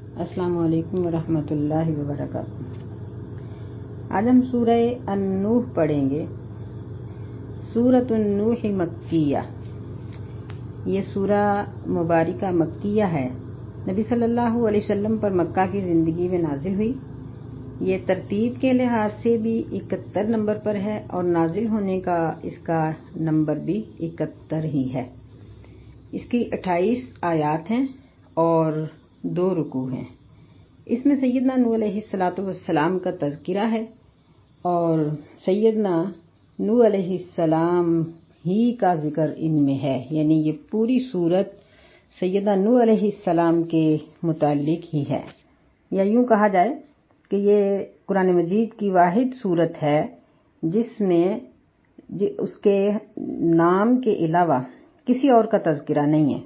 السلام علیکم ورحمۃ اللہ وبرکاتہ۔ آج ہم سورہ النوح پڑھیں گے۔ سورۃ النوح مکیہ، یہ سورہ مبارکہ مکیہ ہے۔ نبی صلی اللہ علیہ وسلم پر مکہ کی زندگی میں نازل ہوئی۔ یہ ترتیب کے لحاظ سے بھی 71 نمبر پر ہے اور نازل ہونے کا اس کا نمبر بھی 71 ہی ہے۔ اس کی 28 آیات ہیں اور 2 رکوع ہیں۔ اس میں سیدنا نوح علیہ السلام کا تذکرہ ہے اور سیدنا نوح علیہ السلام ہی کا ذکر ان میں ہے، یعنی یہ پوری سورت سیدنا نوح علیہ السلام کے متعلق ہی ہے، یا یوں کہا جائے کہ یہ قرآن مجید کی واحد سورت ہے جس میں اس کے نام کے علاوہ کسی اور کا تذکرہ نہیں ہے۔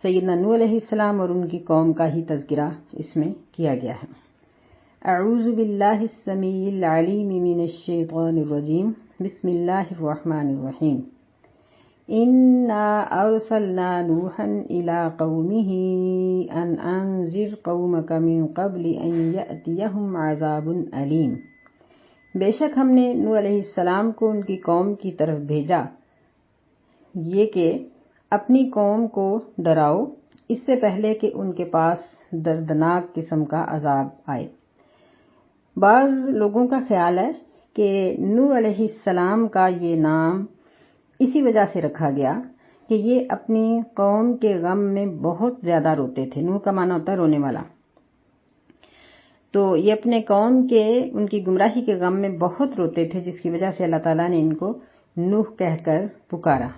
سیدنا نوح علیہ السلام اور ان کی قوم کا ہی تذکرہ اس میں کیا گیا ہے۔ اعوذ باللہ السمیع العلیم من الشیطان الرجیم، بسم اللہ الرحمن الرحیم۔ انا ارسلنا نوحا الى قومه ان انذر قومك من قبل ان یأتیہم عذاب علیم۔ بے شک ہم نے نوح علیہ السلام کو ان کی قوم کی طرف بھیجا، یہ کہ اپنی قوم کو ڈراؤ اس سے پہلے کہ ان کے پاس دردناک قسم کا عذاب آئے۔ بعض لوگوں کا خیال ہے کہ نوح علیہ السلام کا یہ نام اسی وجہ سے رکھا گیا کہ یہ اپنی قوم کے غم میں بہت زیادہ روتے تھے۔ نوح کا معنی ہوتا ہے رونے والا، تو یہ اپنے قوم کے ان کی گمراہی کے غم میں بہت روتے تھے، جس کی وجہ سے اللہ تعالیٰ نے ان کو نوح کہہ کر پکارا۔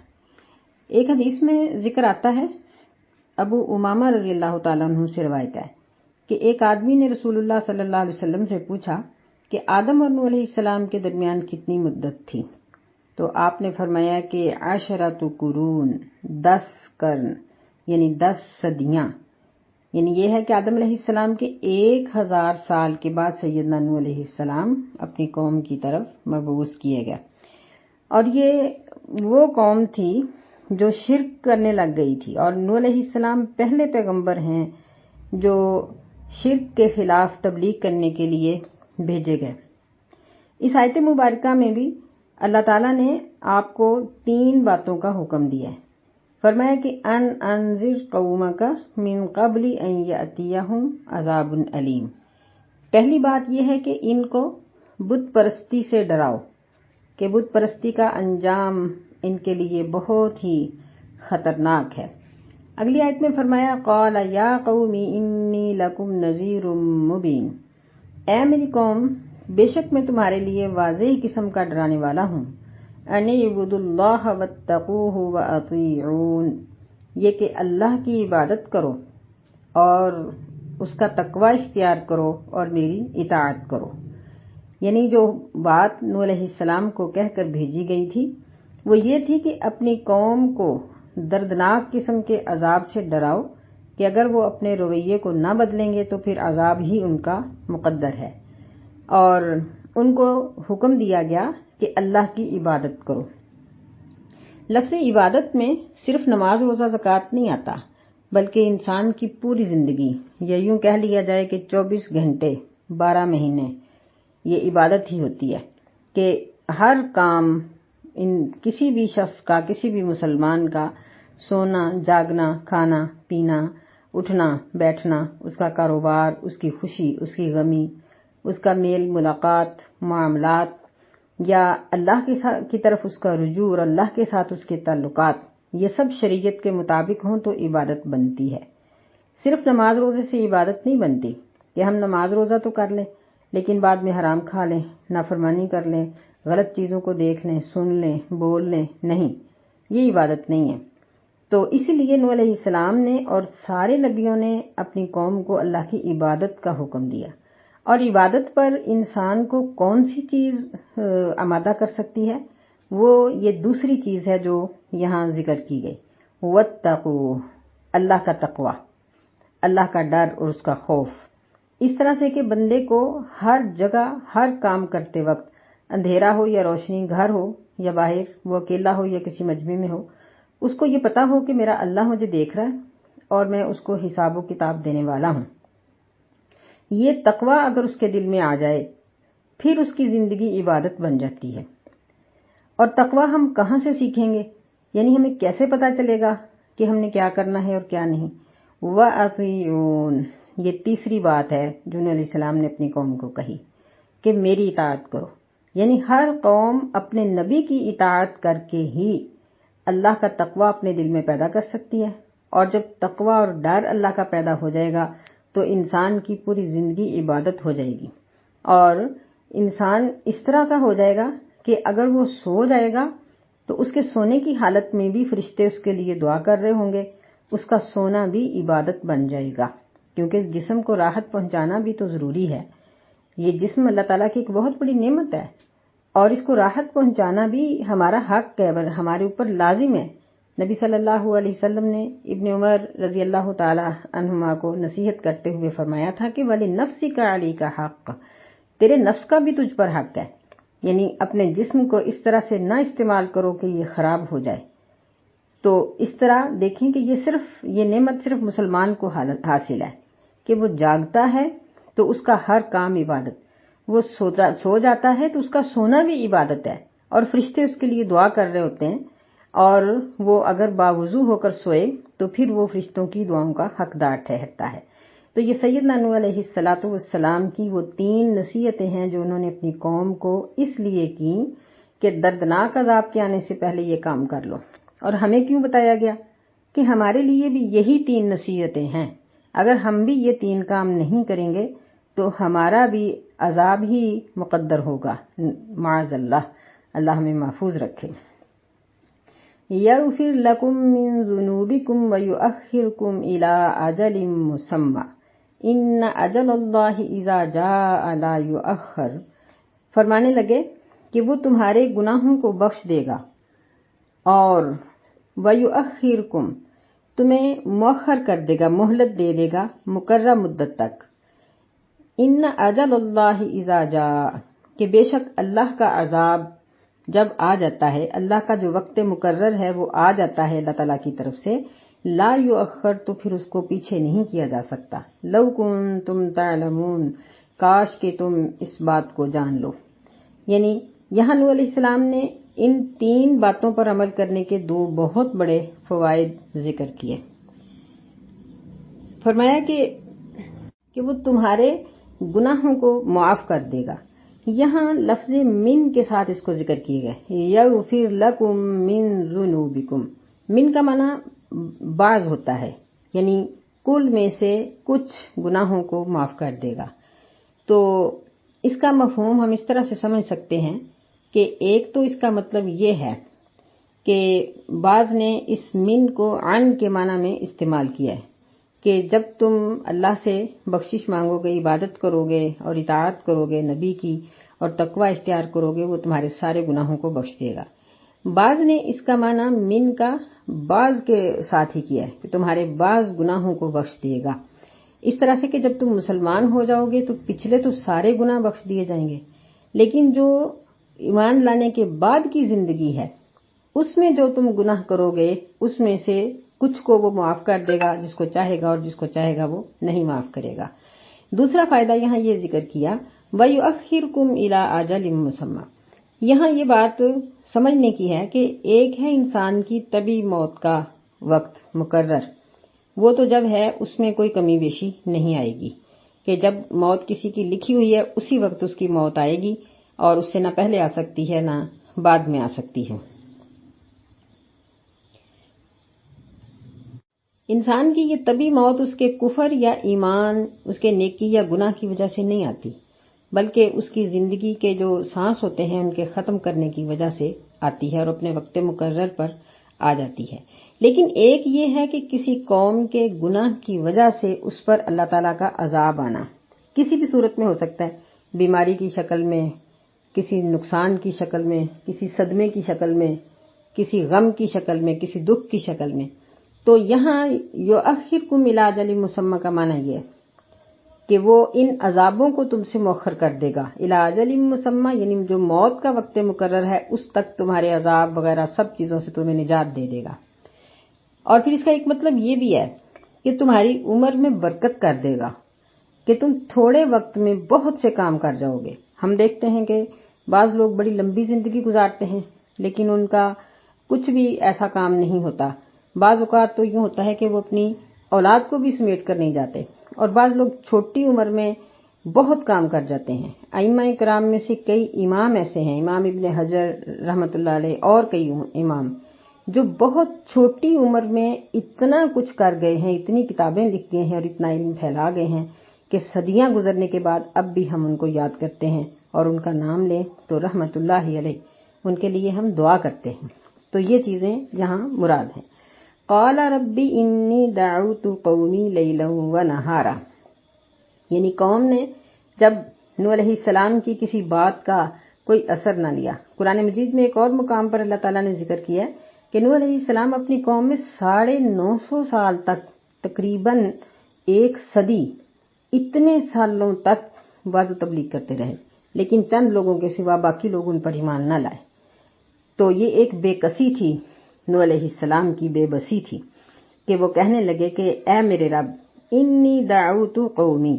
ایک حدیث میں ذکر آتا ہے، ابو امامہ رضی اللہ تعالیٰ عنہ سے روایت ہے کہ ایک آدمی نے رسول اللہ صلی اللہ علیہ وسلم سے پوچھا کہ آدم اور نوح علیہ السلام کے درمیان کتنی مدت تھی؟ تو آپ نے فرمایا کہ 10 قرون، 10 قرن، یعنی 10 صدیاں، یعنی یہ ہے کہ آدم علیہ السلام کے 1000 سال کے بعد سیدنا نوح علیہ السلام اپنی قوم کی طرف مبعوث کیے گئے۔ اور یہ وہ قوم تھی جو شرک کرنے لگ گئی تھی، اور نوح علیہ السلام پہلے پیغمبر ہیں جو شرک کے خلاف تبلیغ کرنے کے لیے بھیجے گئے۔ اس آیت مبارکہ میں بھی اللہ تعالیٰ نے آپ کو 3 باتوں کا حکم دیا ہے۔ فرمایا کہ ان انذر قومک من قبل ان یأتیہم عذاب علیم۔ پہلی بات یہ ہے کہ ان کو بت پرستی سے ڈراؤ کہ بت پرستی کا انجام ان کے لیے بہت ہی خطرناک ہے۔ اگلی آیت میں فرمایا قال یا قوم انی لکم نذیر مبین، اے میری قوم بے شک میں تمہارے لیے واضح قسم کا ڈرانے والا ہوں۔ ان اعبدوا اللہ واتقوہ واطیعون، یہ کہ اللہ کی عبادت کرو اور اس کا تقوی اختیار کرو اور میری اطاعت کرو۔ یعنی جو بات نوح علیہ السلام کو کہہ کر بھیجی گئی تھی وہ یہ تھی کہ اپنی قوم کو دردناک قسم کے عذاب سے ڈراؤ کہ اگر وہ اپنے رویے کو نہ بدلیں گے تو پھر عذاب ہی ان کا مقدر ہے، اور ان کو حکم دیا گیا کہ اللہ کی عبادت کرو۔ لفظ عبادت میں صرف نماز روزہ زکوٰۃ نہیں آتا، بلکہ انسان کی پوری زندگی، یا یوں کہہ لیا جائے کہ 24 گھنٹے 12 مہینے یہ عبادت ہی ہوتی ہے کہ ہر کام کسی بھی شخص کا، کسی بھی مسلمان کا، سونا، جاگنا، کھانا، پینا، اٹھنا، بیٹھنا، اس کا کاروبار، اس کی خوشی، اس کی غمی، اس کا میل ملاقات، معاملات، یا اللہ کی طرف اس کا رجوع اور اللہ کے ساتھ اس کے تعلقات، یہ سب شریعت کے مطابق ہوں تو عبادت بنتی ہے۔ صرف نماز روزے سے عبادت نہیں بنتی کہ ہم نماز روزہ تو کر لیں لیکن بعد میں حرام کھا لیں، نافرمانی کر لیں، غلط چیزوں کو دیکھ لیں، سن لیں، بول لیں، نہیں، یہ عبادت نہیں ہے۔ تو اسی لیے نوح علیہ السلام نے اور سارے نبیوں نے اپنی قوم کو اللہ کی عبادت کا حکم دیا، اور عبادت پر انسان کو کون سی چیز آمادہ کر سکتی ہے؟ وہ یہ دوسری چیز ہے جو یہاں ذکر کی گئی، واتقوا، اللہ کا تقوی، اللہ کا ڈر اور اس کا خوف، اس طرح سے کہ بندے کو ہر جگہ ہر کام کرتے وقت، اندھیرا ہو یا روشنی، گھر ہو یا باہر، وہ اکیلا ہو یا کسی مجمع میں ہو، اس کو یہ پتا ہو کہ میرا اللہ مجھے دیکھ رہا ہے اور میں اس کو حساب و کتاب دینے والا ہوں۔ یہ تقوی اگر اس کے دل میں آ جائے پھر اس کی زندگی عبادت بن جاتی ہے۔ اور تقوی ہم کہاں سے سیکھیں گے؟ یعنی ہمیں کیسے پتا چلے گا کہ ہم نے کیا کرنا ہے اور کیا نہیں؟ وَأَطِيعُونَ، یہ تیسری بات ہے جو نبی علیہ السلام نے اپنی قوم کو کہی کہ میری اطاعت کرو۔ یعنی ہر قوم اپنے نبی کی اطاعت کر کے ہی اللہ کا تقوی اپنے دل میں پیدا کر سکتی ہے، اور جب تقوی اور ڈر اللہ کا پیدا ہو جائے گا تو انسان کی پوری زندگی عبادت ہو جائے گی، اور انسان اس طرح کا ہو جائے گا کہ اگر وہ سو جائے گا تو اس کے سونے کی حالت میں بھی فرشتے اس کے لیے دعا کر رہے ہوں گے، اس کا سونا بھی عبادت بن جائے گا، کیونکہ جسم کو راحت پہنچانا بھی تو ضروری ہے۔ یہ جسم اللہ تعالیٰ کی ایک بہت بڑی نعمت ہے، اور اس کو راحت پہنچانا بھی ہمارا حق ہے، ہمارے اوپر لازم ہے۔ نبی صلی اللہ علیہ وسلم نے ابن عمر رضی اللہ تعالی عنہما کو نصیحت کرتے ہوئے فرمایا تھا کہ وَلِنَفْسِكَ عَلَيْكَ حق، تیرے نفس کا بھی تجھ پر حق ہے، یعنی اپنے جسم کو اس طرح سے نہ استعمال کرو کہ یہ خراب ہو جائے۔ تو اس طرح دیکھیں کہ یہ نعمت صرف مسلمان کو حاصل ہے کہ وہ جاگتا ہے تو اس کا ہر کام عبادت، وہ سو جاتا ہے تو اس کا سونا بھی عبادت ہے، اور فرشتے اس کے لیے دعا کر رہے ہوتے ہیں، اور وہ اگر باوضو ہو کر سوئے تو پھر وہ فرشتوں کی دعاؤں کا حقدار ٹھہرتا ہے۔ تو یہ سیدنا نوح علیہ السلام کی وہ 3 نصیحتیں ہیں جو انہوں نے اپنی قوم کو اس لیے کی کہ دردناک عذاب کے آنے سے پہلے یہ کام کر لو۔ اور ہمیں کیوں بتایا گیا؟ کہ ہمارے لیے بھی یہی 3 نصیحتیں ہیں، اگر ہم بھی یہ 3 کام نہیں کریں گے تو ہمارا بھی عذاب ہی مقدر ہوگا، معاذ اللہ، اللہ ہمیں محفوظ رکھے۔ یغفر لکم من ذنوبکم ویؤخرکم الی اجل مسمی ان اجل اللہ اذا جاء لا یؤخر، فرمانے لگے کہ وہ تمہارے گناہوں کو بخش دے گا، اور ویؤخرکم، تمہیں مؤخر کر دے گا، مہلت دے دے گا مقررہ مدت تک۔ ان اجل اللہ اذا جاء، کہ بے شک اللہ کا عذاب جب آ جاتا ہے، اللہ کا جو وقت مقرر ہے وہ آ جاتا ہے اللہ تعالیٰ کی طرف سے، لا یؤخر، تو پھر اس کو پیچھے نہیں کیا جا سکتا۔ لو کنتم تعلمون، کاش کہ تم اس بات کو جان لو۔ یعنی یہاں نوح علیہ السلام نے ان 3 باتوں پر عمل کرنے کے 2 بہت بڑے فوائد ذکر کیے۔ فرمایا کہ وہ تمہارے گناہوں کو معاف کر دے گا۔ یہاں لفظ من کے ساتھ اس کو ذکر کیے گئے، یغفر لکم من ذنوبکم، من کا معنی بعض ہوتا ہے، یعنی کل میں سے کچھ گناہوں کو معاف کر دے گا۔ تو اس کا مفہوم ہم اس طرح سے سمجھ سکتے ہیں کہ ایک تو اس کا مطلب یہ ہے کہ بعض نے اس من کو عن کے معنی میں استعمال کیا ہے کہ جب تم اللہ سے بخشش مانگو گے، عبادت کرو گے اور اطاعت کرو گے نبی کی اور تقوی اختیار کرو گے، وہ تمہارے سارے گناہوں کو بخش دے گا۔ بعض نے اس کا معنی من کا بعض کے ساتھ ہی کیا ہے کہ تمہارے بعض گناہوں کو بخش دے گا، اس طرح سے کہ جب تم مسلمان ہو جاؤ گے تو پچھلے تو سارے گناہ بخش دیے جائیں گے، لیکن جو ایمان لانے کے بعد کی زندگی ہے اس میں جو تم گناہ کرو گے اس میں سے کچھ کو وہ معاف کر دے گا، جس کو چاہے گا، اور جس کو چاہے گا وہ نہیں معاف کرے گا۔ دوسرا فائدہ یہاں یہ ذکر کیا وَيُؤَخِّرْكُمْ إِلَىٰ أَجَلٍ مُّسَمًّى، یہاں یہ بات سمجھنے کی ہے کہ ایک ہے انسان کی طبی موت کا وقت مقرر، وہ تو جب ہے اس میں کوئی کمی بیشی نہیں آئے گی، کہ جب موت کسی کی لکھی ہوئی ہے اسی وقت اس کی موت آئے گی، اور اس سے نہ پہلے آ سکتی ہے نہ بعد میں آ سکتی ہے۔ انسان کی یہ طبی موت اس کے کفر یا ایمان، اس کے نیکی یا گناہ کی وجہ سے نہیں آتی، بلکہ اس کی زندگی کے جو سانس ہوتے ہیں ان کے ختم کرنے کی وجہ سے آتی ہے اور اپنے وقت مقرر پر آ جاتی ہے۔ لیکن ایک یہ ہے کہ کسی قوم کے گناہ کی وجہ سے اس پر اللہ تعالیٰ کا عذاب آنا کسی بھی صورت میں ہو سکتا ہے، بیماری کی شکل میں، کسی نقصان کی شکل میں، کسی صدمے کی شکل میں، کسی غم کی شکل میں، کسی دکھ کی شکل میں۔ تو یہاں یؤخرکم الی اجل مسمی کا معنی یہ ہے کہ وہ ان عذابوں کو تم سے مؤخر کر دے گا، الی اجل مسمی، یعنی جو موت کا وقت مقرر ہے اس تک تمہارے عذاب وغیرہ سب چیزوں سے تمہیں نجات دے دے گا۔ اور پھر اس کا ایک مطلب یہ بھی ہے کہ تمہاری عمر میں برکت کر دے گا، کہ تم تھوڑے وقت میں بہت سے کام کر جاؤ گے۔ ہم دیکھتے ہیں کہ بعض لوگ بڑی لمبی زندگی گزارتے ہیں لیکن ان کا کچھ بھی ایسا کام نہیں ہوتا۔ بعض اوقات تو یوں ہوتا ہے کہ وہ اپنی اولاد کو بھی سمیٹ کر نہیں جاتے، اور بعض لوگ چھوٹی عمر میں بہت کام کر جاتے ہیں۔ ائمہ کرام میں سے کئی امام ایسے ہیں، امام ابن حجر رحمۃ اللہ علیہ اور کئی امام، جو بہت چھوٹی عمر میں اتنا کچھ کر گئے ہیں، اتنی کتابیں لکھ گئے ہیں اور اتنا علم پھیلا گئے ہیں کہ صدیاں گزرنے کے بعد اب بھی ہم ان کو یاد کرتے ہیں اور ان کا نام لیں تو رحمۃ اللہ علیہ ان کے لیے ہم دعا کرتے ہیں۔ تو یہ چیزیں یہاں مراد ہیں۔ قال ربی انی دعوت قومی لیلا ونہارا، یعنی قوم نے جب نوح علیہ السلام کی کسی بات کا کوئی اثر نہ لیا۔ قرآن مجید میں ایک اور مقام پر اللہ تعالیٰ نے ذکر کیا ہے کہ نوح علیہ السلام اپنی قوم میں 950 سال تک، تقریباً 1 صدی، اتنے سالوں تک وعظ و تبلیغ کرتے رہے، لیکن چند لوگوں کے سوا باقی لوگ ان پر ایمان نہ لائے۔ تو یہ ایک بے کسی تھی، نوح علیہ السلام کی بے بسی تھی کہ وہ کہنے لگے کہ اے میرے رب، انی دعوت قومی،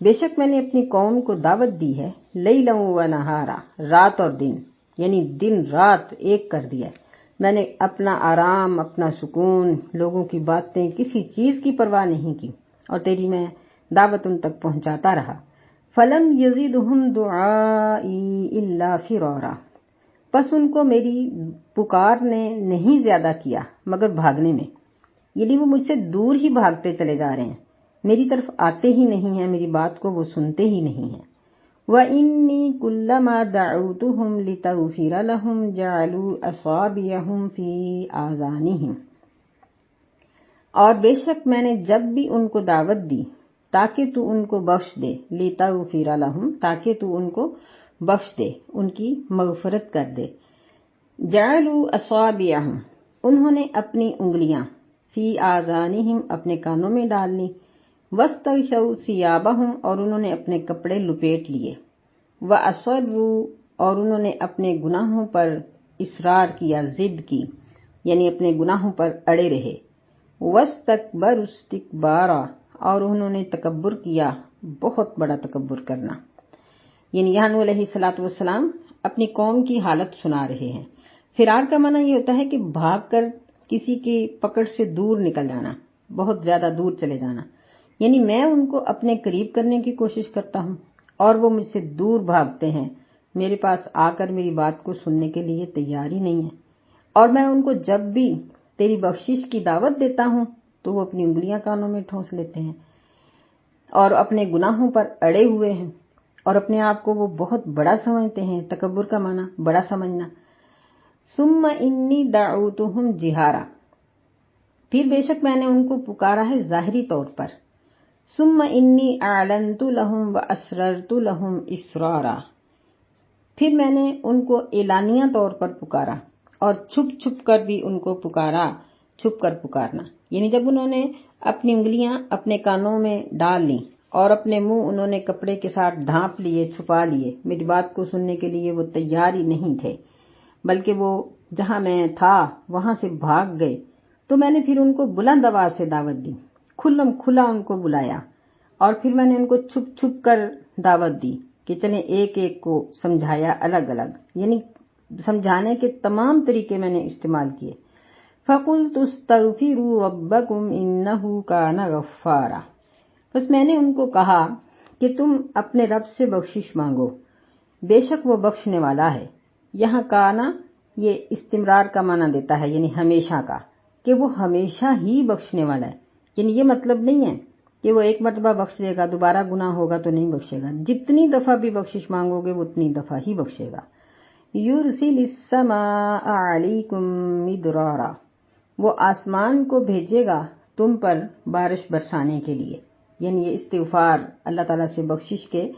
بے شک میں نے اپنی قوم کو دعوت دی ہے، لیلا و نہارا، رات اور دن، یعنی دن رات ایک کر دیا ہے۔ میں نے اپنا آرام، اپنا سکون، لوگوں کی باتیں، کسی چیز کی پرواہ نہیں کی اور تیری میں دعوت ان تک پہنچاتا رہا۔ فلم یزدہم دعائی الا فرارا، پس ان کو میری پکار نے نہیں زیادہ کیا مگر بھاگنے میں، یعنی وہ مجھ سے دور ہی بھاگتے چلے جا رہے ہیں، میری طرف آتے ہی نہیں ہیں، میری بات کو وہ سنتے ہی نہیں ہیں۔ وَإِنِّي كُلَّمَا دَعَوْتُهُمْ لِتَغْفِرَ لَهُمْ جَعَلُوا أَصَابِعَهُمْ فِي آذَانِهِمْ، اور بے شک میں نے جب بھی ان کو دعوت دی تاکہ تو ان کو بخش دے، لِتَغْفِرَ لَهُمْ، تاکہ تو ان کو بخش دے، ان کی مغفرت کر دے۔ جَعَلُوا أَصَابِعَهُمْ، انہوں نے اپنی انگلیاں، فی آذانہم، اپنے کانوں میں ڈال لی، وَاسْتَغْشَوْا ثِيَابَهُمْ، اور انہوں نے اپنے کپڑے لپیٹ لیے، وَأَصَرُّوا، اور انہوں نے اپنے گناہوں پر اصرار کیا، ضد کی، یعنی اپنے گناہوں پر اڑے رہے، وَاسْتَكْبَرُوا اسْتِكْبَارًا، اور انہوں نے تکبر کیا، بہت بڑا تکبر کرنا۔ یعنی یہاں نوح علیہ السلام اپنی قوم کی حالت سنا رہے ہیں۔ فرار کا معنی یہ ہوتا ہے کہ بھاگ کر کسی کی پکڑ سے دور نکل جانا، بہت زیادہ دور چلے جانا، یعنی میں ان کو اپنے قریب کرنے کی کوشش کرتا ہوں اور وہ مجھ سے دور بھاگتے ہیں، میرے پاس آ کر میری بات کو سننے کے لیے تیار ہی نہیں ہے، اور میں ان کو جب بھی تیری بخشش کی دعوت دیتا ہوں تو وہ اپنی انگلیاں کانوں میں ٹھونس لیتے ہیں اور اپنے گناہوں پر اڑے ہوئے ہیں، اور اپنے آپ کو وہ بہت بڑا سمجھتے ہیں۔ تکبر کا معنی بڑا سمجھنا۔ ثم انی دعوتہم جہارا، پھر بے شک میں نے ان کو پکارا ہے ظاہری طور پر۔ ثم انی اعلنت لہم واسررت لہم اسرارا، پھر میں نے ان کو اعلانیہ طور پر پکارا اور چھپ چھپ کر بھی ان کو پکارا، چھپ کر پکارنا، یعنی جب انہوں نے اپنی انگلیاں اپنے کانوں میں ڈال لیں اور اپنے منہ انہوں نے کپڑے کے ساتھ ڈھانپ لیے، چھپا لیے، میری بات کو سننے کے لیے وہ تیار ہی نہیں تھے، بلکہ وہ جہاں میں تھا وہاں سے بھاگ گئے، تو میں نے پھر ان کو بلند آواز سے دعوت دی، کھلم کھلا ان کو بلایا، اور پھر میں نے ان کو چھپ چھپ کر دعوت دی کہ چلیں ایک ایک کو سمجھایا الگ الگ، یعنی سمجھانے کے تمام طریقے میں نے استعمال کیے۔ فَقُلْتُ اسْتَغْفِرُوا رَبَّكُمْ إِنَّهُ كَانَ غَفَّارًا، بس میں نے ان کو کہا کہ تم اپنے رب سے بخشش مانگو، بے شک وہ بخشنے والا ہے۔ یہاں کانا یہ استمرار کا معنی دیتا ہے، یعنی ہمیشہ کا، کہ وہ ہمیشہ ہی بخشنے والا ہے، یعنی یہ مطلب نہیں ہے کہ وہ ایک مرتبہ بخش دے گا، دوبارہ گناہ ہوگا تو نہیں بخشے گا، جتنی دفعہ بھی بخشش مانگو گے وہ اتنی دفعہ ہی بخشے گا۔ یُرْسِلِ السَّمَاءَ عَلَيْكُمْ مِدْرَارًا، وہ آسمان کو بھیجے گا تم پر بارش برسانے کے لیے، یعنی یہ استغفار، اللہ تعالیٰ سے بخشش کے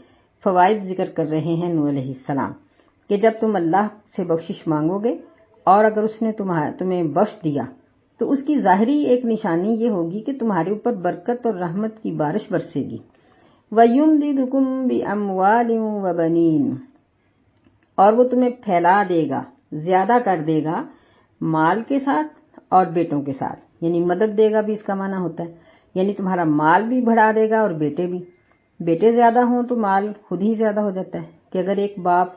فوائد ذکر کر رہے ہیں نوح علیہ السلام، کہ جب تم اللہ سے بخشش مانگو گے اور اگر اس نے تمہیں بخش دیا تو اس کی ظاہری ایک نشانی یہ ہوگی کہ تمہارے اوپر برکت اور رحمت کی بارش برسے گی۔ وَيُمْدِدُكُمْ بِأَمْوَالٍ وَبَنِينَ، اور وہ تمہیں پھیلا دے گا، زیادہ کر دے گا مال کے ساتھ اور بیٹوں کے ساتھ، یعنی مدد دے گا بھی اس کا معنی ہوتا ہے، یعنی تمہارا مال بھی بڑھا دے گا اور بیٹے بھی۔ بیٹے زیادہ ہوں تو مال خود ہی زیادہ ہو جاتا ہے کہ اگر ایک باپ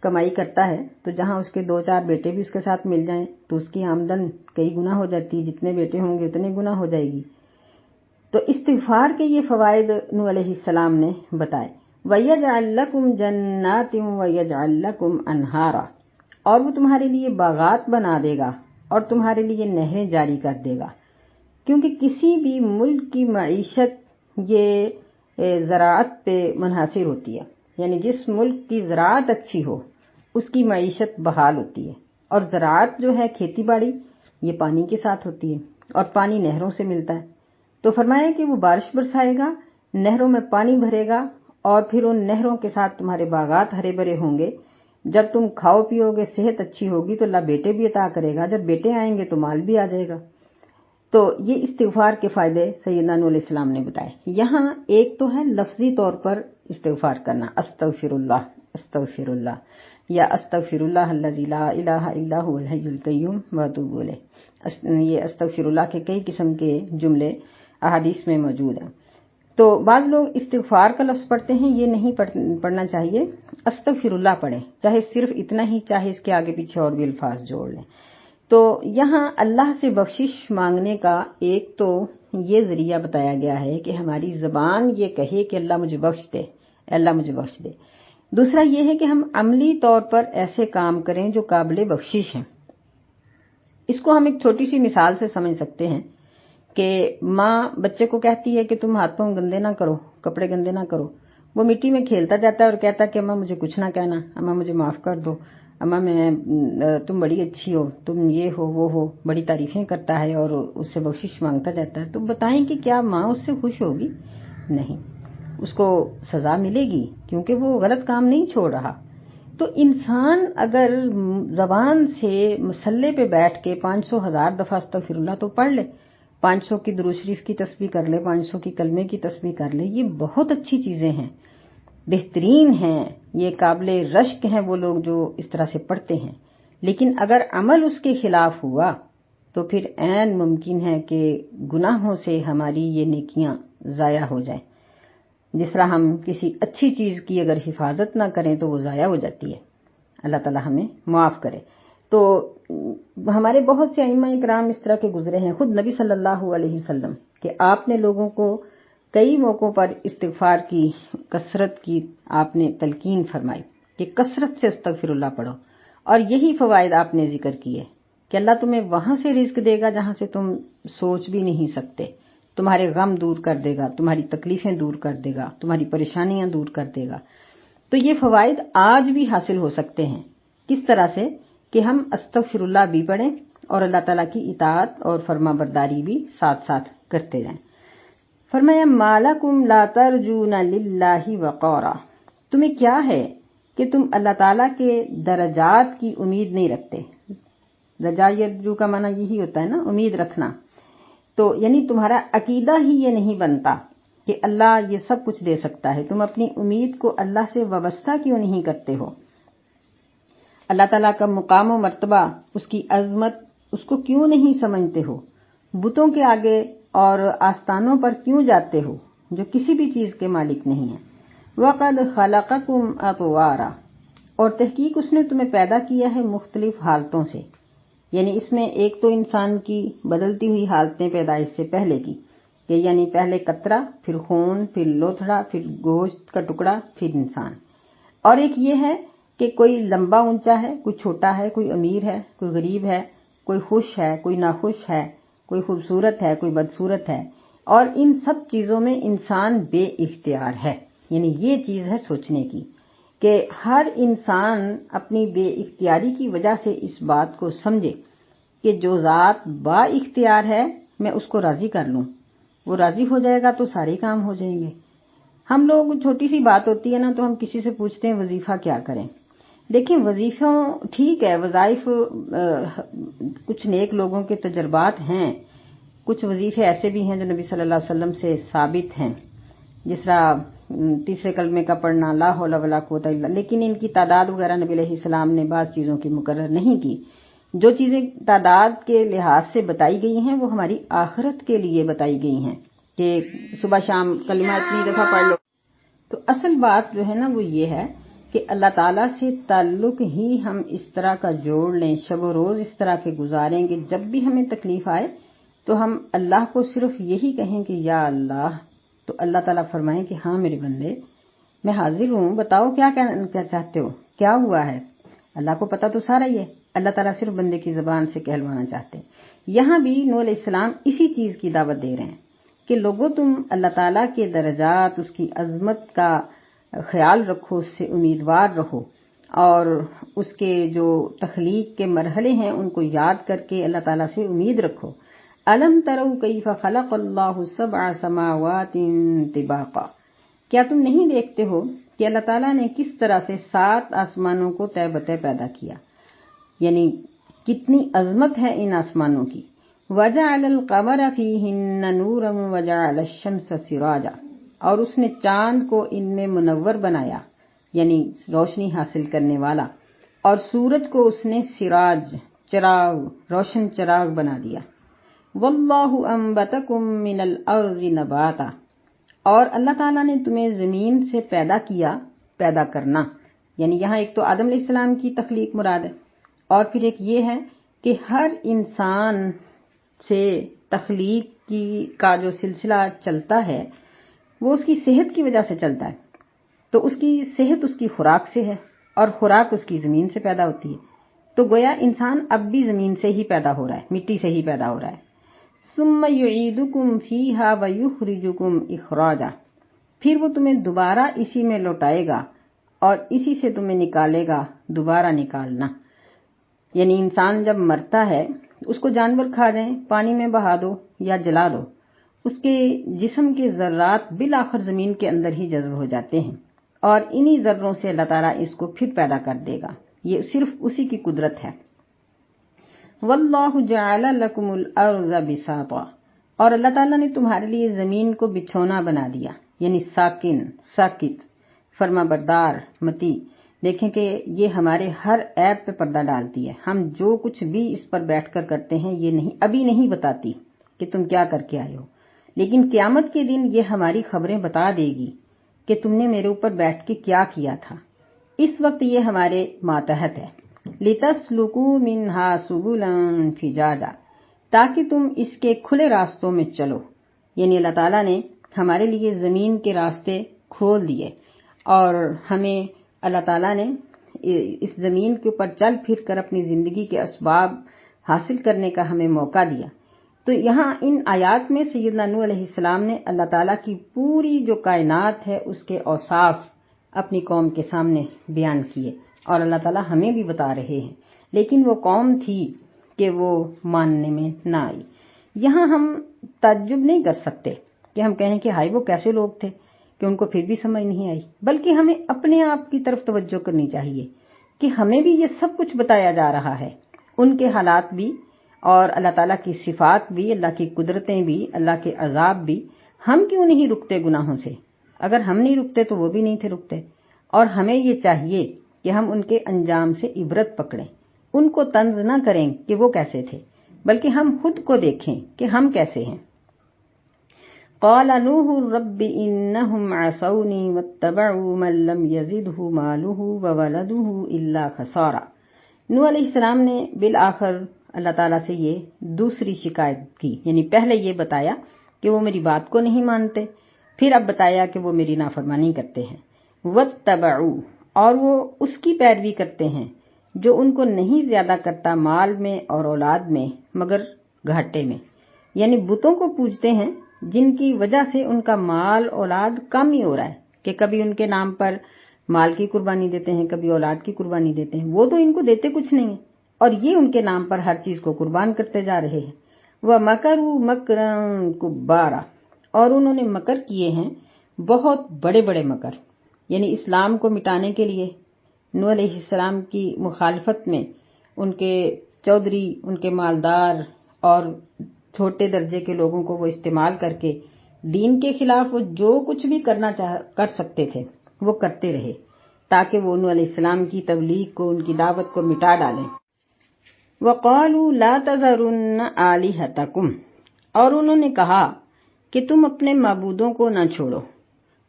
کمائی کرتا ہے تو جہاں اس کے 2-4 بیٹے بھی اس کے ساتھ مل جائیں تو اس کی آمدن کئی گنا ہو جاتی ہے، جتنے بیٹے ہوں گے اتنے گنا ہو جائے گی۔ تو استغفار کے یہ فوائد نوح علیہ السلام نے بتائے۔ وَيَجْعَلْ لَكُمْ جَنَّاتٍ وَيَجْعَلْ لَكُمْ أَنْهَارًا، اور وہ تمہارے لیے باغات بنا دے گا اور تمہارے لیے نہریں جاری کر دے گا، کیونکہ کسی بھی ملک کی معیشت یہ زراعت پہ منحصر ہوتی ہے، یعنی جس ملک کی زراعت اچھی ہو اس کی معیشت بحال ہوتی ہے، اور زراعت جو ہے کھیتی باڑی یہ پانی کے ساتھ ہوتی ہے اور پانی نہروں سے ملتا ہے۔ تو فرمایا کہ وہ بارش برسائے گا، نہروں میں پانی بھرے گا اور پھر ان نہروں کے ساتھ تمہارے باغات ہرے بھرے ہوں گے۔ جب تم کھاؤ پیو گے، صحت اچھی ہوگی تو اللہ بیٹے بھی عطا کرے گا، جب بیٹے آئیں گے تو مال بھی آ جائے گا۔ تو یہ استغفار کے فائدے سیدنا نوح علیہ السلام نے بتائے۔ یہاں ایک تو ہے لفظی طور پر استغفار کرنا، استغفر اللہ یا استغفر اللہ الذی لا الہ الا هو الحی القیوم واتوب الیہ۔ یہ استغفر اللہ کے کئی قسم کے جملے احادیث میں موجود ہیں۔ تو بعض لوگ استغفار کا لفظ پڑھتے ہیں، یہ نہیں پڑھنا چاہیے، استغفر اللہ پڑھیں، چاہے صرف اتنا ہی، چاہے اس کے آگے پیچھے اور بھی الفاظ جوڑ لیں۔ تو یہاں اللہ سے بخشش مانگنے کا ایک تو یہ ذریعہ بتایا گیا ہے کہ ہماری زبان یہ کہے کہ اللہ مجھے بخش دے، اللہ مجھے بخش دے۔ دوسرا یہ ہے کہ ہم عملی طور پر ایسے کام کریں جو قابل بخشش ہیں۔ اس کو ہم ایک چھوٹی سی مثال سے سمجھ سکتے ہیں کہ ماں بچے کو کہتی ہے کہ تم ہاتھ پاؤں گندے نہ کرو، کپڑے گندے نہ کرو، وہ مٹی میں کھیلتا جاتا ہے اور کہتا ہے کہ اماں مجھے کچھ نہ کہنا، اماں مجھے معاف کر دو، اماں تم بڑی اچھی ہو، تم یہ ہو وہ ہو، بڑی تعریفیں کرتا ہے اور اس سے بخشش مانگتا جاتا ہے۔ تو بتائیں کہ کیا ماں اس سے خوش ہوگی؟ نہیں، اس کو سزا ملے گی کیونکہ وہ غلط کام نہیں چھوڑ رہا۔ تو انسان اگر زبان سے مسلے پہ بیٹھ کے 500,000 دفعہ استغفر اللہ تو پڑھ لے، 500 کی درود شریف کی تسبیح کر لے، 500 کی کلمے کی تسبیح کر لے، یہ بہت اچھی چیزیں ہیں، بہترین ہیں، یہ قابل رشک ہیں وہ لوگ جو اس طرح سے پڑھتے ہیں۔ لیکن اگر عمل اس کے خلاف ہوا تو پھر عین ممکن ہے کہ گناہوں سے ہماری یہ نیکیاں ضائع ہو جائیں۔ جس طرح ہم کسی اچھی چیز کی اگر حفاظت نہ کریں تو وہ ضائع ہو جاتی ہے، اللہ تعالی ہمیں معاف کرے۔ تو ہمارے بہت سے ائمہ اکرام اس طرح کے گزرے ہیں، خود نبی صلی اللہ علیہ وسلم کہ آپ نے لوگوں کو کئی موقعوں پر استغفار کی کثرت کی آپ نے تلقین فرمائی کہ کثرت سے استغفر اللہ پڑھو، اور یہی فوائد آپ نے ذکر کیے کہ اللہ تمہیں وہاں سے رزق دے گا جہاں سے تم سوچ بھی نہیں سکتے، تمہارے غم دور کر دے گا، تمہاری تکلیفیں دور کر دے گا، تمہاری پریشانیاں دور کر دے گا۔ تو یہ فوائد آج بھی حاصل ہو سکتے ہیں، کس طرح سے کہ ہم استغفر اللہ بھی پڑھیں اور اللہ تعالیٰ کی اطاعت اور فرما برداری بھی ساتھ ساتھ کرتے جائیں۔ فرمایا مَالَكُمْ لَا تَرْجُونَ لِلَّهِ وَقَارًا، تمہیں کیا ہے کہ تم اللہ تعالیٰ کے درجات کی امید نہیں رکھتے۔ رجا یرجو کا معنی یہی ہوتا ہے نا، امید رکھنا۔ تو یعنی تمہارا عقیدہ ہی یہ نہیں بنتا کہ اللہ یہ سب کچھ دے سکتا ہے، تم اپنی امید کو اللہ سے وابستہ کیوں نہیں کرتے ہو؟ اللہ تعالیٰ کا مقام و مرتبہ، اس کی عظمت، اس کو کیوں نہیں سمجھتے ہو؟ بتوں کے آگے اور آستانوں پر کیوں جاتے ہو جو کسی بھی چیز کے مالک نہیں ہیں؟ وَقَدْ خَلَقَكُمْ أَطْوَارًا، اور تحقیق اس نے تمہیں پیدا کیا ہے مختلف حالتوں سے، یعنی اس میں ایک تو انسان کی بدلتی ہوئی حالتیں پیدائش سے پہلے کی، کہ یعنی پہلے قطرہ، پھر خون، پھر لوتھڑا، پھر گوشت کا ٹکڑا، پھر انسان، اور ایک یہ ہے کہ کوئی لمبا اونچا ہے، کوئی چھوٹا ہے، کوئی امیر ہے، کوئی غریب ہے، کوئی خوش ہے، کوئی ناخوش ہے، کوئی خوبصورت ہے، کوئی بدصورت ہے، اور ان سب چیزوں میں انسان بے اختیار ہے۔ یعنی یہ چیز ہے سوچنے کی کہ ہر انسان اپنی بے اختیاری کی وجہ سے اس بات کو سمجھے کہ جو ذات با اختیار ہے میں اس کو راضی کر لوں، وہ راضی ہو جائے گا تو سارے کام ہو جائیں گے۔ ہم لوگ چھوٹی سی بات ہوتی ہے نا تو ہم کسی سے پوچھتے ہیں وظیفہ کیا کریں۔ دیکھیں وظیفوں ٹھیک ہے، وظائف کچھ نیک لوگوں کے تجربات ہیں، کچھ وظیفے ایسے بھی ہیں جو نبی صلی اللہ علیہ وسلم سے ثابت ہیں، جس طرح تیسرے کلمے کا پڑھنا، لا حول ولا قوت الا، لیکن ان کی تعداد وغیرہ نبی علیہ السلام نے بعض چیزوں کی مقرر نہیں کی۔ جو چیزیں تعداد کے لحاظ سے بتائی گئی ہیں وہ ہماری آخرت کے لیے بتائی گئی ہیں کہ صبح شام کلمہ اتنی دفعہ پڑھ لو، تو اصل بات جو ہے نا وہ یہ ہے کہ اللہ تعالیٰ سے تعلق ہی ہم اس طرح کا جوڑ لیں، شب و روز اس طرح کے گزاریں کہ جب بھی ہمیں تکلیف آئے تو ہم اللہ کو صرف یہی کہیں کہ یا اللہ، تو اللہ تعالیٰ فرمائیں کہ ہاں میرے بندے میں حاضر ہوں، بتاؤ کیا چاہتے ہو، کیا ہوا ہے۔ اللہ کو پتہ تو سارا ہی ہے، اللہ تعالیٰ صرف بندے کی زبان سے کہلوانا چاہتے ہیں۔ یہاں بھی نوح علیہ السلام اسی چیز کی دعوت دے رہے ہیں کہ لوگوں تم اللہ تعالیٰ کے درجات، اس کی عظمت کا خیال رکھو، اس سے امیدوار رہو، اور اس کے جو تخلیق کے مرحلے ہیں ان کو یاد کر کے اللہ تعالیٰ سے امید رکھو۔ الم تروا کیف خلق اللہ سبع سماوات طباقا، کیا تم نہیں دیکھتے ہو کہ اللہ تعالیٰ نے کس طرح سے 7 آسمانوں کو تہ بتہ پیدا کیا، یعنی کتنی عظمت ہے ان آسمانوں کی۔ وجعل القمر فیہن نورا وجعل الشمس سراجا، اور اس نے چاند کو ان میں منور بنایا، یعنی روشنی حاصل کرنے والا، اور سورج کو اس نے سراج، چراغ، روشن چراغ بنا دیا۔ واللہ انبتکم من الارض نباتا، اور اللہ تعالیٰ نے تمہیں زمین سے پیدا کیا، پیدا کرنا، یعنی یہاں ایک تو آدم علیہ السلام کی تخلیق مراد ہے، اور پھر ایک یہ ہے کہ ہر انسان سے تخلیق کا جو سلسلہ چلتا ہے وہ اس کی صحت کی وجہ سے چلتا ہے، تو اس کی صحت اس کی خوراک سے ہے، اور خوراک اس کی زمین سے پیدا ہوتی ہے، تو گویا انسان اب بھی زمین سے ہی پیدا ہو رہا ہے، مٹی سے ہی پیدا ہو رہا ہے۔ ثم یعیدکم فیہا ویخرجکم اخراجا، پھر وہ تمہیں دوبارہ اسی میں لوٹائے گا اور اسی سے تمہیں نکالے گا، دوبارہ نکالنا، یعنی انسان جب مرتا ہے اس کو جانور کھا جائیں، پانی میں بہا دو یا جلا دو، اس کے جسم کے ذرات بالآخر زمین کے اندر ہی جذب ہو جاتے ہیں، اور انہی ذروں سے اللہ تعالیٰ اس کو پھر پیدا کر دے گا، یہ صرف اسی کی قدرت ہے۔ واللہ جعل لکم الارض بساطا، اور اللہ تعالیٰ نے تمہارے لیے زمین کو بچھونا بنا دیا، یعنی ساکن، ساکت، فرما بردار، متی۔ دیکھیں کہ یہ ہمارے ہر عیب پہ پردہ ڈالتی ہے، ہم جو کچھ بھی اس پر بیٹھ کر کرتے ہیں یہ نہیں ابھی نہیں بتاتی کہ تم کیا کر کے آئے ہو، لیکن قیامت کے دن یہ ہماری خبریں بتا دے گی کہ تم نے میرے اوپر بیٹھ کے کیا کیا تھا۔ اس وقت یہ ہمارے ماتحت ہے۔ لِتَسْلُكُوا مِنْهَا سُبُلًا فِجَاجًا، تاکہ تم اس کے کھلے راستوں میں چلو، یعنی اللہ تعالیٰ نے ہمارے لیے زمین کے راستے کھول دیے، اور ہمیں اللہ تعالیٰ نے اس زمین کے اوپر چل پھر کر اپنی زندگی کے اسباب حاصل کرنے کا ہمیں موقع دیا۔ تو یہاں ان آیات میں سیدنا نوح علیہ السلام نے اللہ تعالیٰ کی پوری جو کائنات ہے اس کے اوصاف اپنی قوم کے سامنے بیان کیے، اور اللہ تعالیٰ ہمیں بھی بتا رہے ہیں، لیکن وہ قوم تھی کہ وہ ماننے میں نہ آئی۔ یہاں ہم تعجب نہیں کر سکتے کہ ہم کہیں کہ ہائے وہ کیسے لوگ تھے کہ ان کو پھر بھی سمجھ نہیں آئی، بلکہ ہمیں اپنے آپ کی طرف توجہ کرنی چاہیے کہ ہمیں بھی یہ سب کچھ بتایا جا رہا ہے، ان کے حالات بھی، اور اللہ تعالیٰ کی صفات بھی، اللہ کی قدرتیں بھی، اللہ کے عذاب بھی۔ ہم کیوں نہیں رکتے گناہوں سے؟ اگر ہم نہیں رکتے تو وہ بھی نہیں تھے رکتے، اور ہمیں یہ چاہیے کہ ہم ان کے انجام سے عبرت پکڑیں، ان کو طنز نہ کریں کہ وہ کیسے تھے، بلکہ ہم خود کو دیکھیں کہ ہم کیسے ہیں۔ قال نوح رب انہم عصونی واتبعوا من لم یزدہ مالہ وولدہ الا خسارا۔ نوح علیہ السلام نے بالآخر اللہ تعالیٰ سے یہ دوسری شکایت کی، یعنی پہلے یہ بتایا کہ وہ میری بات کو نہیں مانتے، پھر اب بتایا کہ وہ میری نافرمانی کرتے ہیں۔ واتبعوا، اور وہ اس کی پیروی کرتے ہیں جو ان کو نہیں زیادہ کرتا مال میں اور اولاد میں مگر گھاٹے میں، یعنی بتوں کو پوجتے ہیں جن کی وجہ سے ان کا مال اولاد کم ہی ہو رہا ہے، کہ کبھی ان کے نام پر مال کی قربانی دیتے ہیں، کبھی اولاد کی قربانی دیتے ہیں، وہ تو ان کو دیتے کچھ نہیں ہیں، اور یہ ان کے نام پر ہر چیز کو قربان کرتے جا رہے ہیں۔ وَمَكَرُوا مَكْرًا كُبَّارًا، اور انہوں نے مکر کیے ہیں بہت بڑے بڑے مکر، یعنی اسلام کو مٹانے کے لیے نوح علیہ السلام کی مخالفت میں ان کے چودھری، ان کے مالدار اور چھوٹے درجے کے لوگوں کو وہ استعمال کر کے دین کے خلاف وہ جو کچھ بھی کر سکتے تھے وہ کرتے رہے، تاکہ وہ نوح علیہ السلام کی تبلیغ کو، ان کی دعوت کو مٹا ڈالیں۔ وَقَالُوا لَا تَذَرُنَّ آلِهَتَكُمْ، اور انہوں نے کہا کہ تم اپنے معبودوں کو نہ چھوڑو۔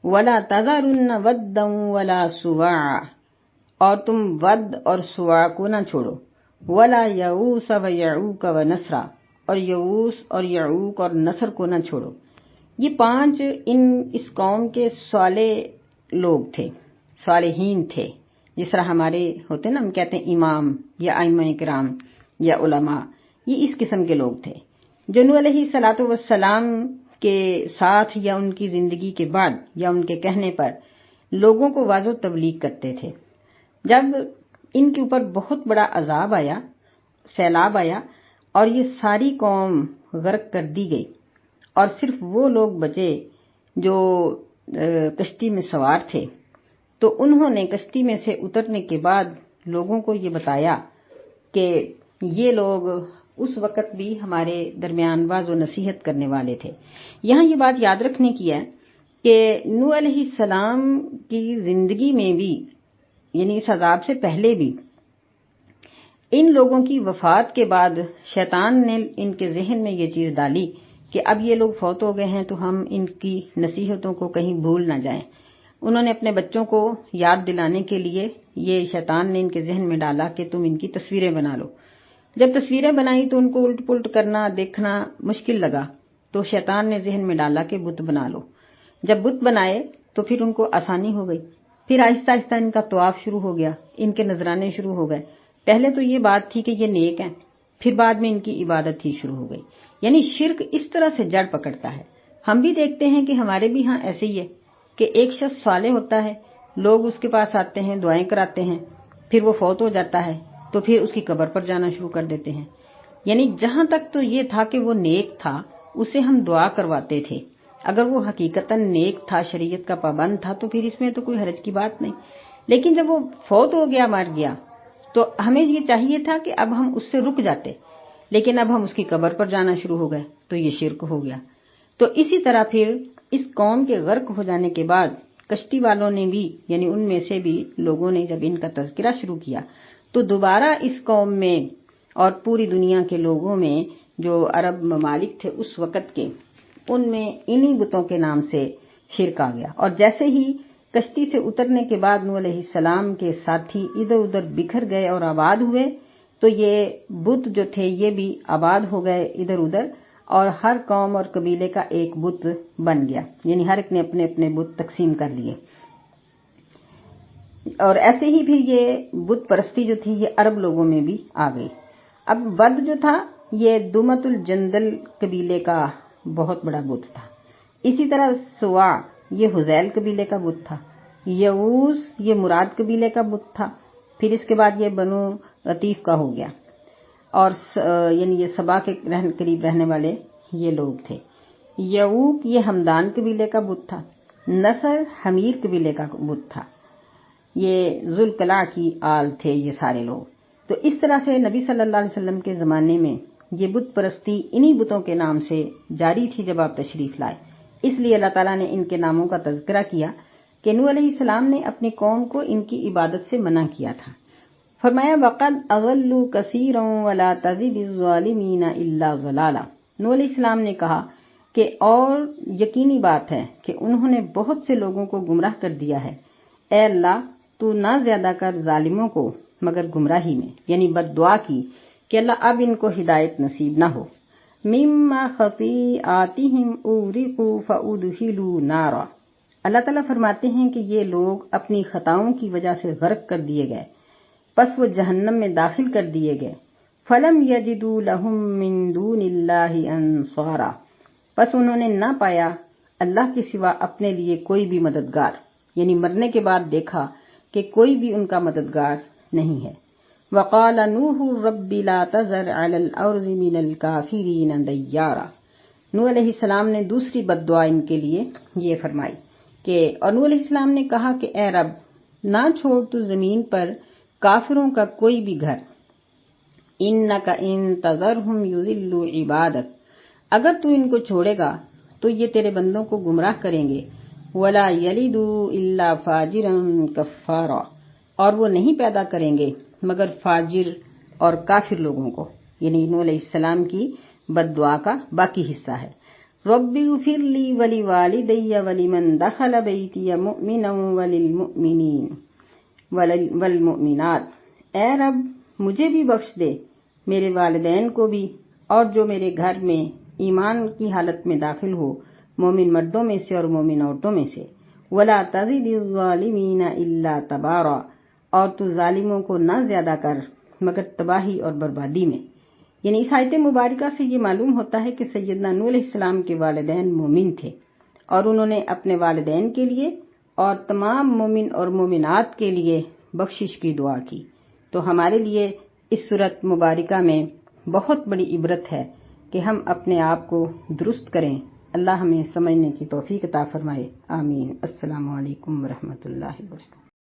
ولا تذرن ودا ولا سواع، اور تم ود اور سواع کو نہ چھوڑو، ولا یعوس و یعوق و نسرا، اور یعوس اور یعوق اور نصر کو نہ چھوڑو۔ یہ 5 اس قوم کے صالح لوگ تھے، صالحین تھے، جس طرح ہمارے ہوتے نا، ہم کہتے ہیں امام یا ائمہ کرام یا علماء، یہ اس قسم کے لوگ تھے جو نوح علیہ الصلوۃ والسلام کے ساتھ یا ان کی زندگی کے بعد یا ان کے کہنے پر لوگوں کو واعظ و تبلیغ کرتے تھے۔ جب ان کے اوپر بہت بڑا عذاب آیا، سیلاب آیا، اور یہ ساری قوم غرق کر دی گئی، اور صرف وہ لوگ بچے جو کشتی میں سوار تھے، تو انہوں نے کشتی میں سے اترنے کے بعد لوگوں کو یہ بتایا کہ یہ لوگ اس وقت بھی ہمارے درمیان واعظ و نصیحت کرنے والے تھے۔ یہاں یہ بات یاد رکھنے کی ہے کہ نوح علیہ السلام کی زندگی میں بھی، یعنی اس عذاب سے پہلے بھی، ان لوگوں کی وفات کے بعد شیطان نے ان کے ذہن میں یہ چیز ڈالی کہ اب یہ لوگ فوت ہو گئے ہیں تو ہم ان کی نصیحتوں کو کہیں بھول نہ جائیں۔ انہوں نے اپنے بچوں کو یاد دلانے کے لیے یہ شیطان نے ان کے ذہن میں ڈالا کہ تم ان کی تصویریں بنا لو۔ جب تصویریں بنائی تو ان کو الٹ پلٹ کرنا، دیکھنا مشکل لگا، تو شیطان نے ذہن میں ڈالا کہ بت بنا لو۔ جب بت بنائے تو پھر ان کو آسانی ہو گئی، پھر آہستہ آہستہ ان کا طواف شروع ہو گیا، ان کے نذرانے شروع ہو گئے۔ پہلے تو یہ بات تھی کہ یہ نیک ہیں، پھر بعد میں ان کی عبادت ہی شروع ہو گئی۔ یعنی شرک اس طرح سے جڑ پکڑتا ہے۔ ہم بھی دیکھتے ہیں کہ ہمارے بھی ہاں ایسے ہی ہے کہ ایک شخص صالح ہوتا ہے، لوگ اس کے پاس آتے ہیں، دعائیں کراتے ہیں، پھر وہ فوت ہو جاتا ہے تو پھر اس کی قبر پر جانا شروع کر دیتے ہیں۔ یعنی جہاں تک تو یہ تھا کہ وہ نیک تھا، اسے ہم دعا کرواتے تھے۔ اگر وہ حقیقتاً نیک تھا، شریعت کا پابند تھا، تو پھر اس میں تو کوئی حرج کی بات نہیں۔ لیکن جب وہ فوت ہو گیا، مر گیا، تو ہمیں یہ چاہیے تھا کہ اب ہم اس سے رک جاتے، لیکن اب ہم اس کی قبر پر جانا شروع ہو گئے تو یہ شرک ہو گیا۔ تو اسی طرح پھر اس قوم کے غرق ہو جانے کے بعد کشتی والوں نے بھی، یعنی ان میں سے بھی لوگوں نے جب ان کا تذکرہ شروع کیا تو دوبارہ اس قوم میں اور پوری دنیا کے لوگوں میں جو عرب ممالک تھے اس وقت کے، ان میں انہی بتوں کے نام سے شرک آ گیا۔ اور جیسے ہی کشتی سے اترنے کے بعد نوح علیہ السلام کے ساتھی ادھر ادھر بکھر گئے اور آباد ہوئے، تو یہ بت جو تھے یہ بھی آباد ہو گئے ادھر ادھر، اور ہر قوم اور قبیلے کا ایک بت بن گیا، یعنی ہر ایک نے اپنے اپنے بت تقسیم کر لیے۔ اور ایسے ہی پھر یہ بت پرستی جو تھی یہ عرب لوگوں میں بھی آ گئی۔ اب ود جو تھا یہ دمت الجندل قبیلے کا بہت بڑا بت تھا۔ اسی طرح سوا یہ حذیل قبیلے کا بت تھا، یعوس یہ مراد قبیلے کا بت تھا، پھر اس کے بعد یہ بنو عتیق کا ہو گیا، اور یعنی یہ سبا کے قریب رہنے والے یہ لوگ تھے۔ یعوق یہ ہمدان قبیلے کا بت تھا، نصر حمیر قبیلے کا بت تھا، یہ ذوالقلع کی آل تھے یہ سارے لوگ۔ تو اس طرح سے نبی صلی اللہ علیہ وسلم کے زمانے میں یہ بت پرستی انہی بتوں کے نام سے جاری تھی جب آپ تشریف لائے۔ اس لیے اللہ تعالیٰ نے ان کے ناموں کا تذکرہ کیا کہ نوح علیہ السلام نے اپنی قوم کو ان کی عبادت سے منع کیا تھا۔ فرمایا وَقَدْ أَضَلُّوا كَثِيرًا وَلَا تَزِدِ الظَّالِمِينَ إِلَّا ضَلَالًا۔ نوح علیہ السلام نے کہا کہ اور یقینی بات ہے کہ انہوں نے بہت سے لوگوں کو گمراہ کر دیا ہے، اے اللہ تو نہ زیادہ کر ظالموں کو مگر گمراہی میں، یعنی بد دعا کی کہ اللہ اب ان کو ہدایت نصیب نہ ہو۔ مِمَّا خَطِیئَاتِہِمْ أُغْرِقُوا فَأُدْخِلُوا نَارًا۔ اللہ تعالیٰ فرماتے ہیں کہ یہ لوگ اپنی خطاؤں کی وجہ سے غرق کر دیے گئے، پس وہ جہنم میں داخل کر دیے گئے۔ فَلَمْ يَجِدُوا لَهُم مِّن دُونِ اللَّهِ أَنصَارًا۔ پس انہوں نے نہ پایا اللہ کے سوا اپنے لیے کوئی بھی مددگار، یعنی مرنے کے بعد دیکھا کہ کوئی بھی ان کا مددگار نہیں ہے۔ وَقَالَ نُوحٌ رَبِّ لَا تَذَرْ عَلَى الْأَرْضِ مِنَ الْكَافِرِينَ دَيَّارًا۔ نوح علیہ السلام نے دوسری بد دعا ان کے لیے یہ فرمائی کہ، اور نوح علیہ السلام نے کہا کہ اے رب نہ چھوڑ تو زمین پر کافروں کا کوئی بھی گھر، اِنَّكَ إِن تَذَرْهُمْ يُضِلُّوا عِبَادَكَ، اگر تو ان کو چھوڑے گا تو یہ تیرے بندوں کو گمراہ کریں گے، وَلَا يَلِدُوا إِلَّا فَاجِرًا كَفَّارًا، اور وہ نہیں پیدا کریں گے مگر فاجر اور کافر لوگوں کو، یعنی نوح علیہ السلام کی بد دعا کا باقی حصہ ہے۔ رب اغفر لی ولوالدی ولمن دخل بیتی مؤمنا وللمؤمنین والمؤمنات، اے رب مجھے بھی بخش دے، میرے والدین کو بھی، اور جو میرے گھر میں ایمان کی حالت میں داخل ہو، مومن مردوں میں سے اور مومن عورتوں میں سے۔ ولا تزد الظالمین الا تبارا، اور تو ظالموں کو نہ زیادہ کر مگر تباہی اور بربادی میں۔ یعنی اس آیت مبارکہ سے یہ معلوم ہوتا ہے کہ سیدنا نوح علیہ السلام کے والدین مومن تھے، اور انہوں نے اپنے والدین کے لیے اور تمام مومن اور مومنات کے لیے بخشش کی دعا کی۔ تو ہمارے لیے اس سورت مبارکہ میں بہت بڑی عبرت ہے کہ ہم اپنے آپ کو درست کریں۔ اللہ ہمیں سمجھنے کی توفیق عطا فرمائے، آمین۔ السلام علیکم ورحمۃ اللہ وبرکاتہ۔